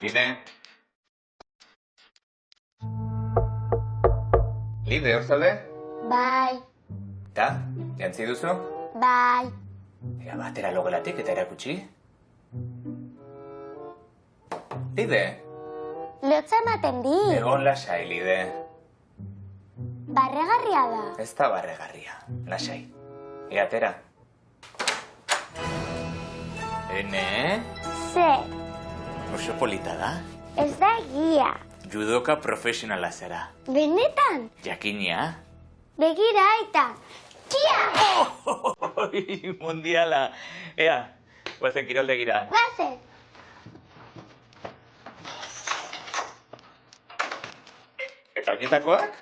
Lide. Lide, hor zaude? Bai, Eta, jantzi duzu? bai. Ea batera logelatik eta erakutsi. Lide, Lotza ematen di. egon lasai, Lide. Barregarria da. Ez da barregarria, lasai. Ea atera. Ene, Ze, oso polita da. ez da egia. Judoka profesionala zara. Benetan, Jakina. begira aita. Tia! Mundiala. Ea, guazen kiroldegira. Bazen. Eta oinetakoak?